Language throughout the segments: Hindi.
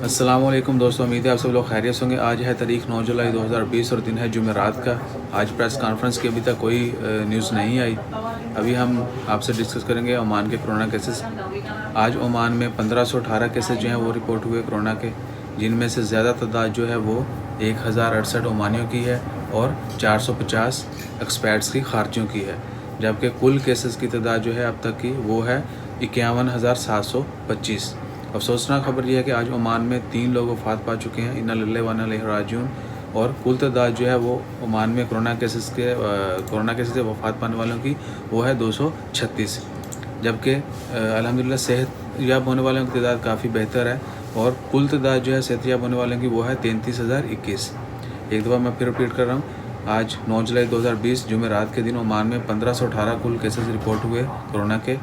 अस्सलामुअलैकुम दोस्तों, उम्मीद है आप सब लोग खैरियत होंगे। आज है तारीख 9 जुलाई 2020 और दिन है जुमेरात का। आज प्रेस कॉन्फ्रेंस की अभी तक कोई न्यूज़ नहीं आई। अभी हम आपसे डिस्कस करेंगे ओमान के कोरोना केसेस। आज ओमान में 1518 केसेस जो हैं वो रिपोर्ट हुए कोरोना के, जिनमें से ज़्यादा तादाद जो है वो 1068 ओमानियों की है और 450 एक्सपैट्स की खारजियों की है। जबकि कुल केसेस की तादाद जो है अब तक की वो है 51,725। अफसोसनाक खबर यह है कि आज ओमान में 3 लोग वफ़ात पा चुके हैं, इन्ना लिल्लाहि व इन्ना इलैहि राजिऊन। और कुल तादाद जो है वो ओमान में कोरोना केसेस से वफ़ात पाने वालों की वो है 236। जबकि अल्हम्दुलिल्लाह सेहतयाब होने वालों की तादाद काफ़ी बेहतर है और कुल तादाद जो है सेहतयाब होने वालों की वो है 33,021। एक दफ़ा मैं फिर रिपीट कर रहा हूँ। आज 9 जुलाई 2020 जुमेरात के दिन ओमान में 1518 कुल केसेस रिपोर्ट हुए कोरोना के,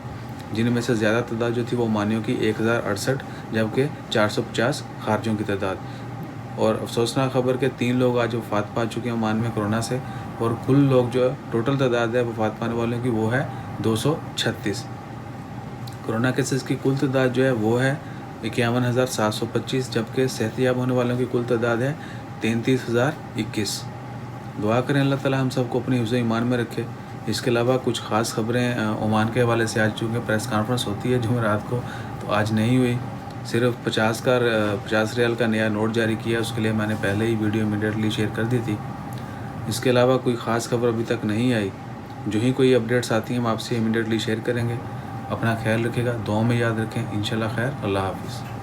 जिनमें से ज़्यादा तादाद जो थी वो ओमानियों की 1068, जबकि 450 खारजियों की तादाद। और अफसोसनाक खबर के 3 लोग आज वफ़ात पा चुके हैं ओमान में कोरोना से, और कुल लोग जो टोटल तादाद है वफ़ात पाने वालों की वो है 236। कोरोना केसेस की कुल तादाद जो है वो है 51,725, जबकि सेहतयाब होने वालों की कुल तादाद है 33,021। दुआ करें अल्लाह ताला हम सबको अपनी हिफ्ज़ ईमान में रखे। इसके अलावा कुछ ख़ास ख़बरें ओमान के हवाले से आज चूँकि प्रेस कॉन्फ्रेंस होती है जुमेरात को, तो आज नहीं हुई। सिर्फ 50 रियाल का नया नोट जारी किया, उसके लिए मैंने पहले ही वीडियो इमीडिएटली शेयर कर दी थी। इसके अलावा कोई ख़ास खबर अभी तक नहीं आई। जो ही कोई अपडेट्स आती हैं हम आपसे इमीडिएटली शेयर करेंगे। अपना ख्याल रखिएगा, दुआ में याद रखें। इंशाल्लाह खैर। अल्लाह हाफ़िज़।